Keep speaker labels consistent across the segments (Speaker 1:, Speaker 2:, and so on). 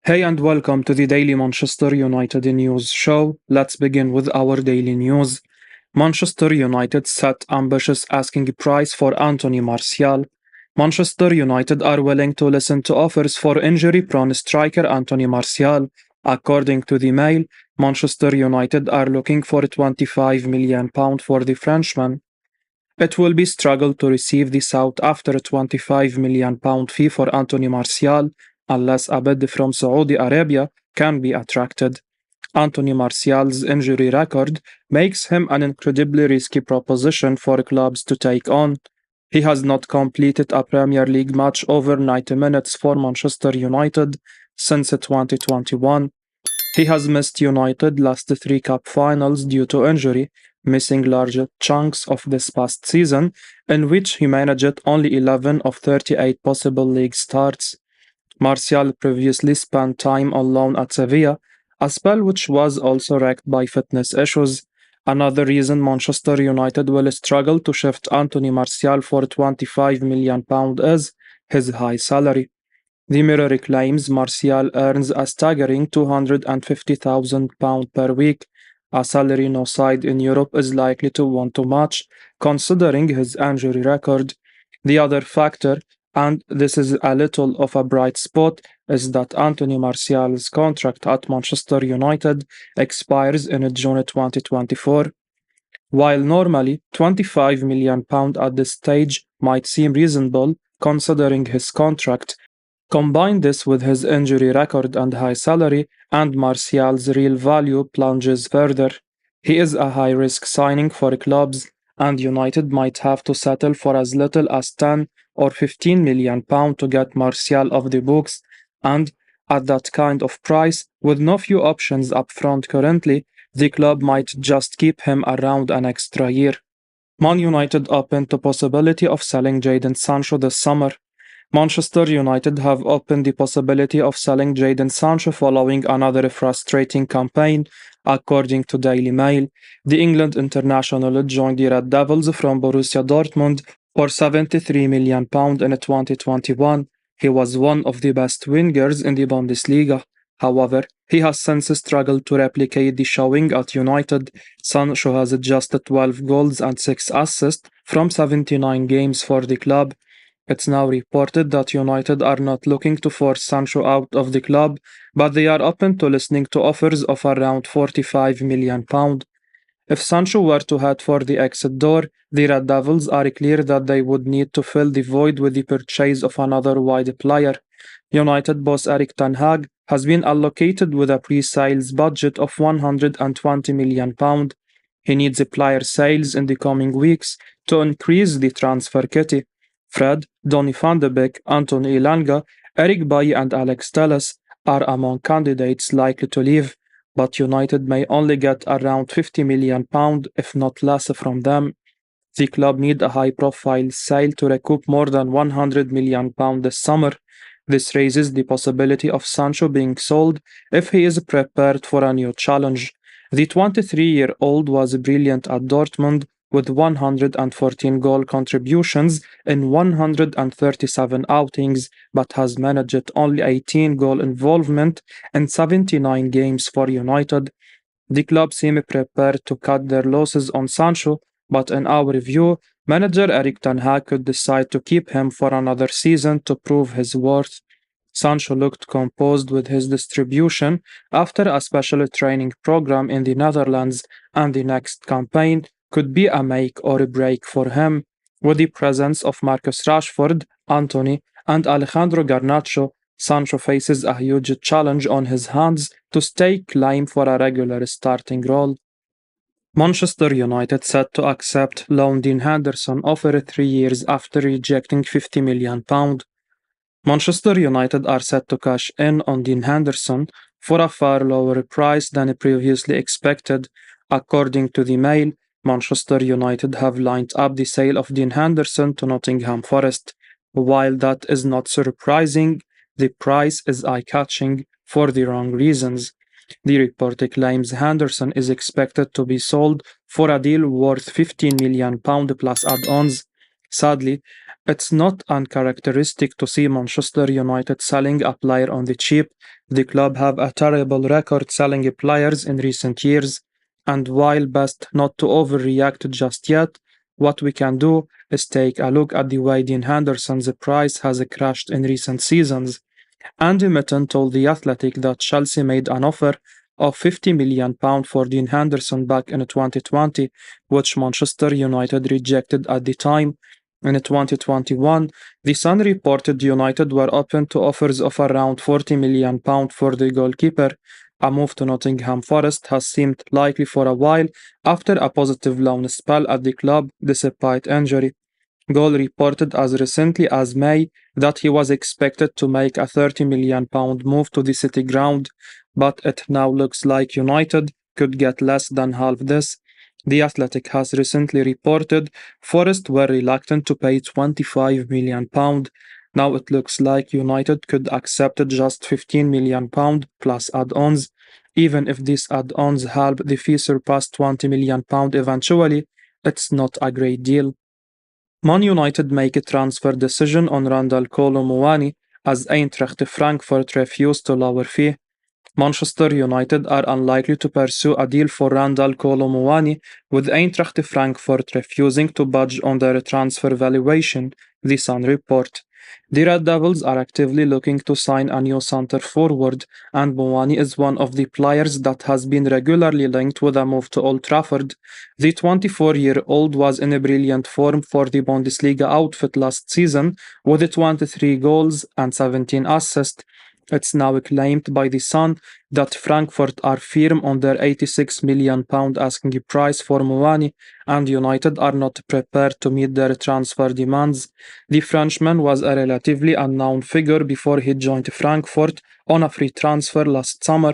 Speaker 1: Hey and welcome to the Daily Manchester United News Show. Let's begin with our daily news. Manchester United set ambitious asking price for Anthony Martial. Manchester United are willing to listen to offers for injury-prone striker Anthony Martial. According to the Mail, Manchester United are looking for £25 million for the Frenchman. It will be struggle to receive this out after a £25 million fee for Anthony Martial, unless a bid from Saudi Arabia can be attracted. Anthony Martial's injury record makes him an incredibly risky proposition for clubs to take on. He has not completed a Premier League match over 90 minutes for Manchester United since 2021. He has missed United's last three cup finals due to injury, missing large chunks of this past season, in which he managed only 11 of 38 possible league starts. Martial previously spent time on loan at Sevilla, a spell which was also wrecked by fitness issues. Another reason Manchester United will struggle to shift Anthony Martial for £25 million is his high salary. The Mirror claims Martial earns a staggering £250,000 per week, a salary no side in Europe is likely to want to match, considering his injury record. The other factor, and this is a little of a bright spot, is that Anthony Martial's contract at Manchester United expires in June 2024. While normally £25 million at this stage might seem reasonable considering his contract, combine this with his injury record and high salary, and Martial's real value plunges further. He is a high-risk signing for clubs, and United might have to settle for as little as 10 or 15 million pounds to get Martial off the books, and at that kind of price, with no few options up front currently, the club might just keep him around an extra year. Man United open to possibility of selling Jadon Sancho this summer. Manchester United have opened the possibility of selling Jadon Sancho following another frustrating campaign, according to Daily Mail. The England international joined the Red Devils from Borussia Dortmund for £73 million in 2021. He was one of the best wingers in the Bundesliga. However, he has since struggled to replicate the showing at United. Sancho has just 12 goals and 6 assists from 79 games for the club. It's now reported that United are not looking to force Sancho out of the club, but they are open to listening to offers of around £45 million. If Sancho were to head for the exit door, the Red Devils are clear that they would need to fill the void with the purchase of another wide player. United boss Erik ten Hag has been allocated with a pre-sales budget of £120 million. He needs player sales in the coming weeks to increase the transfer kitty. Fred, Donny van de Beek, Anthony Elanga, Eric Bailly and Alex Telles are among candidates likely to leave, but United may only get around £50 million, if not less, from them. The club need a high-profile sale to recoup more than £100 million this summer. This raises the possibility of Sancho being sold if he is prepared for a new challenge. The 23-year-old was brilliant at Dortmund, with 114 goal contributions in 137 outings, but has managed only 18 goal involvement in 79 games for United. The club seem prepared to cut their losses on Sancho, but in our view, manager Erik ten Hag could decide to keep him for another season to prove his worth. Sancho looked composed with his distribution after a special training program in the Netherlands, and the next campaign could be a make or break for him. With the presence of Marcus Rashford, Antony, and Alejandro Garnacho, Sancho faces a huge challenge on his hands to stake claim for a regular starting role. Manchester United set to accept loan Dean Henderson offer 3 years after rejecting £50 million. Manchester United are set to cash in on Dean Henderson for a far lower price than previously expected. According to the Mail, Manchester United have lined up the sale of Dean Henderson to Nottingham Forest. While that is not surprising, the price is eye-catching for the wrong reasons. The report claims Henderson is expected to be sold for a deal worth £15 million plus add-ons. Sadly, It's not uncharacteristic to see Manchester United selling a player on the cheap. The club have a terrible record selling players in recent years, and while best not to overreact just yet, what we can do is take a look at the way Dean Henderson's price has crashed in recent seasons. Andy Mitten told The Athletic that Chelsea made an offer of £50 million for Dean Henderson back in 2020, which Manchester United rejected at the time. In 2021, The Sun reported United were open to offers of around £40 million for the goalkeeper. A move to Nottingham Forest has seemed likely for a while after a positive loan spell at the club despite injury. Goal reported as recently as May that he was expected to make a £30 million move to the City ground, but it now looks like United could get less than half this. The Athletic has recently reported Forest were reluctant to pay £25 million. Now it looks like United could accept just £15 million plus add-ons. Even if these add-ons help the fee surpass £20 million eventually, it's not a great deal. Man United make a transfer decision on Randal Kolo Muani as Eintracht Frankfurt refused to lower fee. Manchester United are unlikely to pursue a deal for Randal Kolo Muani, with Eintracht Frankfurt refusing to budge on their transfer valuation, the Sun report. The Red Devils are actively looking to sign a new centre forward, and Muani is one of the players that has been regularly linked with a move to Old Trafford. The 24-year-old was in a brilliant form for the Bundesliga outfit last season, with 23 goals and 17 assists. It's now claimed by The Sun that Frankfurt are firm on their £86 million asking price for Muani, and United are not prepared to meet their transfer demands. The Frenchman was a relatively unknown figure before he joined Frankfurt on a free transfer last summer.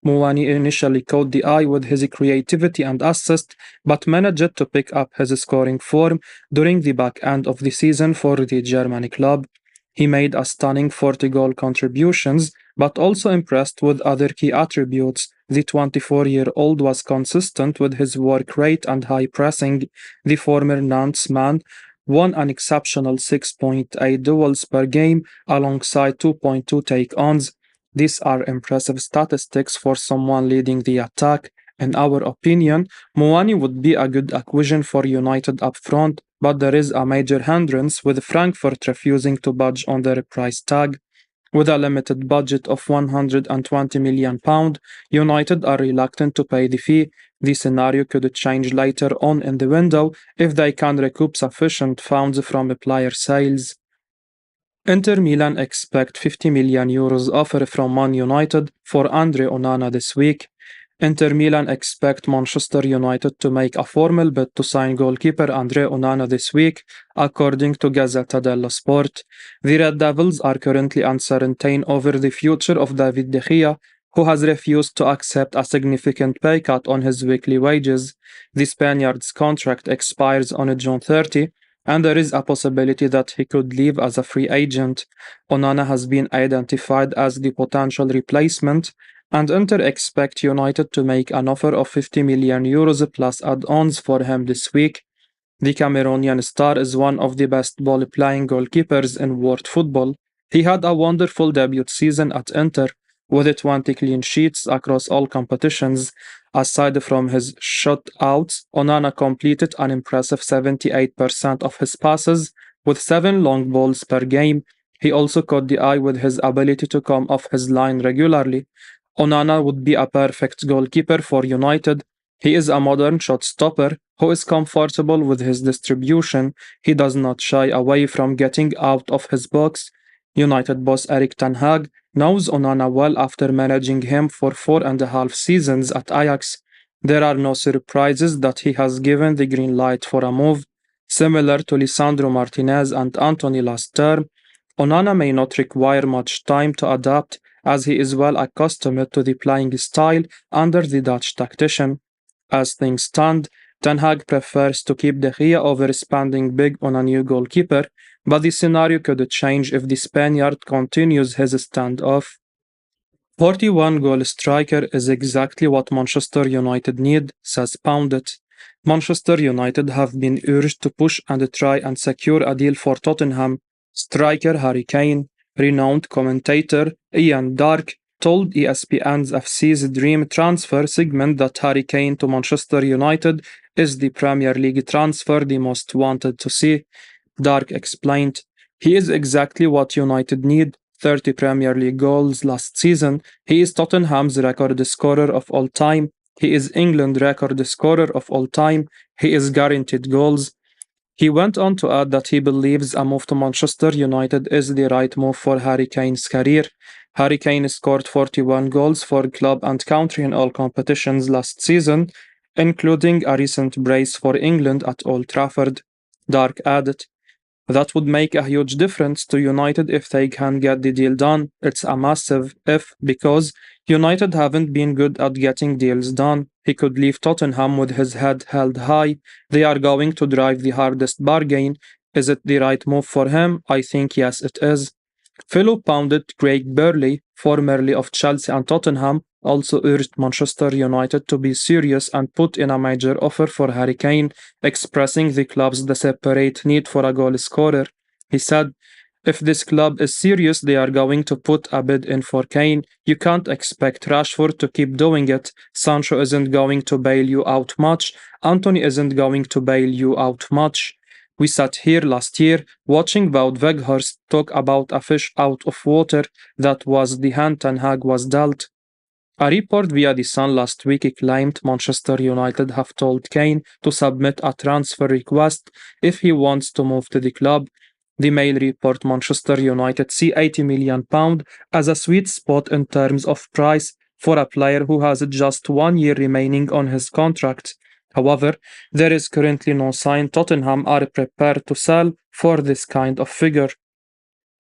Speaker 1: Muani initially caught the eye with his creativity and assist, but managed to pick up his scoring form during the back end of the season for the German club. He made a stunning 40-goal contributions, but also impressed with other key attributes. The 24-year-old was consistent with his work rate and high pressing. The former Nantes man won an exceptional 6.8 duels per game alongside 2.2 take-ons. These are impressive statistics for someone leading the attack. In our opinion, Muani would be a good acquisition for United up front, but there is a major hindrance with Frankfurt refusing to budge on their price tag. With a limited budget of £120 million, United are reluctant to pay the fee. The scenario could change later on in the window if they can recoup sufficient funds from player sales. Inter Milan expect €50 million offer from Man United for Andre Onana this week. Inter Milan expect Manchester United to make a formal bid to sign goalkeeper Andre Onana this week, according to Gazzetta dello Sport. The Red Devils are currently uncertain over the future of David De Gea, who has refused to accept a significant pay cut on his weekly wages. The Spaniard's contract expires on June 30, and there is a possibility that he could leave as a free agent. Onana has been identified as the potential replacement, and Inter expect United to make an offer of €50 million plus add-ons for him this week. The Cameroonian star is one of the best ball-playing goalkeepers in world football. He had a wonderful debut season at Inter, with 20 clean sheets across all competitions. Aside from his shutouts, Onana completed an impressive 78% of his passes, with 7 long balls per game. He also caught the eye with his ability to come off his line regularly. Onana would be a perfect goalkeeper for United. He is a modern shot stopper who is comfortable with his distribution. He does not shy away from getting out of his box. United boss Erik ten Hag knows Onana well after managing him for 4.5 seasons at Ajax. There are no surprises that he has given the green light for a move. Similar to Lisandro Martinez and Anthony last term, Onana may not require much time to adapt, as he is well accustomed to the playing style under the Dutch tactician. As things stand, Ten Hag prefers to keep De Gea over spending big on a new goalkeeper, but the scenario could change if the Spaniard continues his standoff. 41-goal striker is exactly what Manchester United need, says Poundit. Manchester United have been urged to push and try and secure a deal for Tottenham striker Harry Kane. Renowned commentator Ian Darke told ESPN's FC's Dream Transfer segment that Harry Kane to Manchester United is the Premier League transfer the most wanted to see. Dark explained, he is exactly what United need. 30 Premier League goals last season. He is Tottenham's record scorer of all time. He is England's record scorer of all time. He is guaranteed goals. He went on to add that he believes a move to Manchester United is the right move for Harry Kane's career. Harry Kane scored 41 goals for club and country in all competitions last season, including a recent brace for England at Old Trafford. Dark added, that would make a huge difference to United if they can get the deal done. It's a massive if because United haven't been good at getting deals done. He could leave Tottenham with his head held high. They are going to drive the hardest bargain. Is it the right move for him? I think yes, it is. Fellow pundit Craig Burley, formerly of Chelsea and Tottenham, also urged Manchester United to be serious and put in a major offer for Harry Kane, expressing the club's desperate need for a goal scorer. He said, if this club is serious, they are going to put a bid in for Kane. You can't expect Rashford to keep doing it. Sancho isn't going to bail you out much. Anthony isn't going to bail you out much. We sat here last year watching Wout Weghorst talk about a fish out of water. That was the hand Ten Hag was dealt. A report via The Sun last week claimed Manchester United have told Kane to submit a transfer request if he wants to move to the club. The Mail report Manchester United see £80 million as a sweet spot in terms of price for a player who has just 1 year remaining on his contract. However, there is currently no sign Tottenham are prepared to sell for this kind of figure.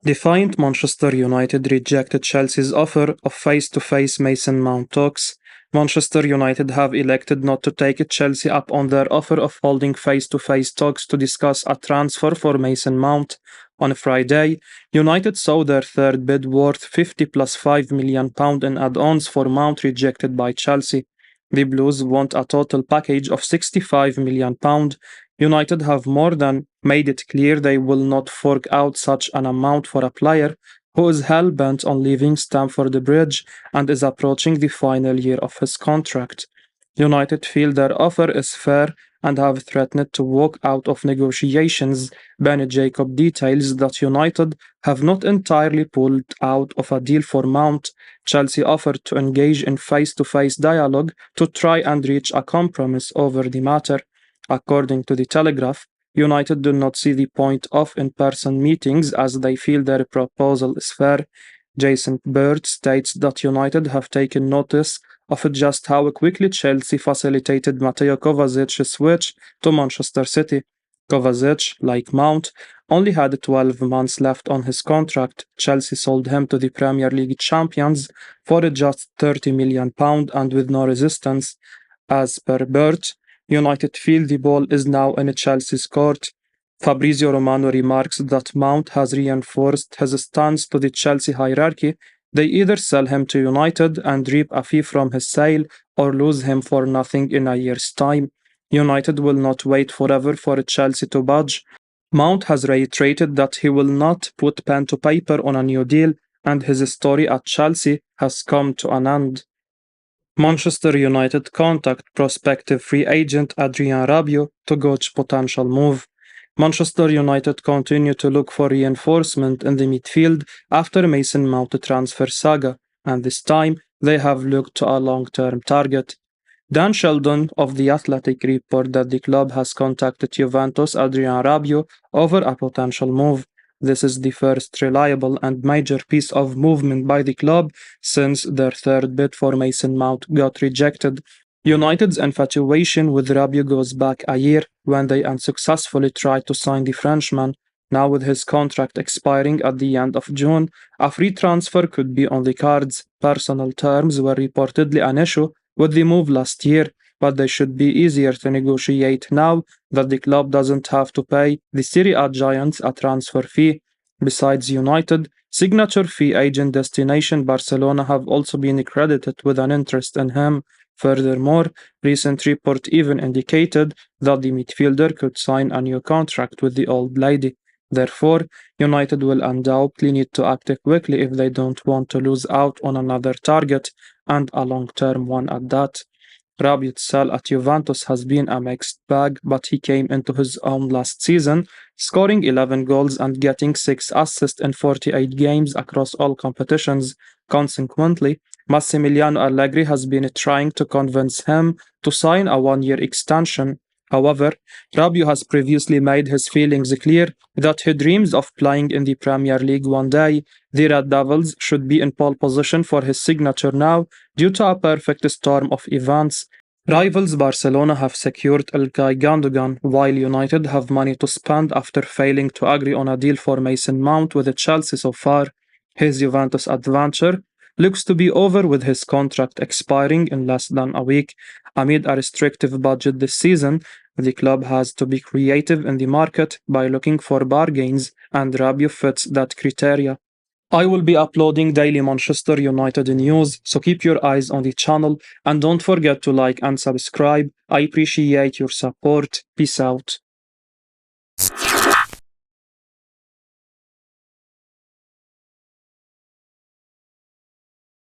Speaker 1: Defiant Manchester United rejected Chelsea's offer of face-to-face Mason Mount talks. Manchester United have elected not to take Chelsea up on their offer of holding face-to-face talks to discuss a transfer for Mason Mount. On Friday, United saw their third bid worth £50 plus £5 million in add-ons for Mount rejected by Chelsea. The Blues want a total package of £65 million. United have more than made it clear they will not fork out such an amount for a player who is hell-bent on leaving Stamford Bridge and is approaching the final year of his contract. United feel their offer is fair and have threatened to walk out of negotiations. Benny Jacob details that United have not entirely pulled out of a deal for Mount. Chelsea offered to engage in face-to-face dialogue to try and reach a compromise over the matter. According to the Telegraph, United do not see the point of in-person meetings as they feel their proposal is fair. Jason Bird states that United have taken notice of just how quickly Chelsea facilitated Mateo Kovacic's switch to Manchester City. Kovacic, like Mount, only had 12 months left on his contract. Chelsea sold him to the Premier League champions for just £30 million and with no resistance. As per Bird, United feel the ball is now in Chelsea's court. Fabrizio Romano remarks that Mount has reinforced his stance to the Chelsea hierarchy. They either sell him to United and reap a fee from his sale or lose him for nothing in a year's time. United will not wait forever for Chelsea to budge. Mount has reiterated that he will not put pen to paper on a new deal and his story at Chelsea has come to an end. Manchester United contact prospective free agent Adrien Rabiot to gauge potential move. Manchester United continue to look for reinforcement in the midfield after Mason Mount transfer saga, and this time they have looked to a long-term target. Dan Sheldon of The Athletic report that the club has contacted Juventus Adrien Rabiot over a potential move. This is the first reliable and major piece of movement by the club since their third bid for Mason Mount got rejected. United's infatuation with Rabiot goes back a year when they unsuccessfully tried to sign the Frenchman. Now with his contract expiring at the end of June, a free transfer could be on the cards. Personal terms were reportedly an issue with the move last year, but they should be easier to negotiate now that the club doesn't have to pay the Serie A giants a transfer fee. Besides United, signature free agent destination Barcelona have also been credited with an interest in him. Furthermore, recent report even indicated that the midfielder could sign a new contract with the Old Lady. Therefore, United will undoubtedly need to act quickly if they don't want to lose out on another target, and a long-term one at that. Rabiot's sell at Juventus has been a mixed bag, but he came into his own last season, scoring 11 goals and getting 6 assists in 48 games across all competitions. Consequently, Massimiliano Allegri has been trying to convince him to sign a one-year extension. However, Rabiot has previously made his feelings clear that he dreams of playing in the Premier League one day. The Red Devils should be in pole position for his signature now due to a perfect storm of events. Rivals Barcelona have secured Ilkay Gundogan, while United have money to spend after failing to agree on a deal for Mason Mount with Chelsea so far. His Juventus adventure looks to be over with his contract expiring in less than a week. Amid a restrictive budget this season, the club has to be creative in the market by looking for bargains, and Rabiot fits that criteria. I will be uploading daily Manchester United news, so keep your eyes on the channel and don't forget to like and subscribe. I appreciate your support. Peace out.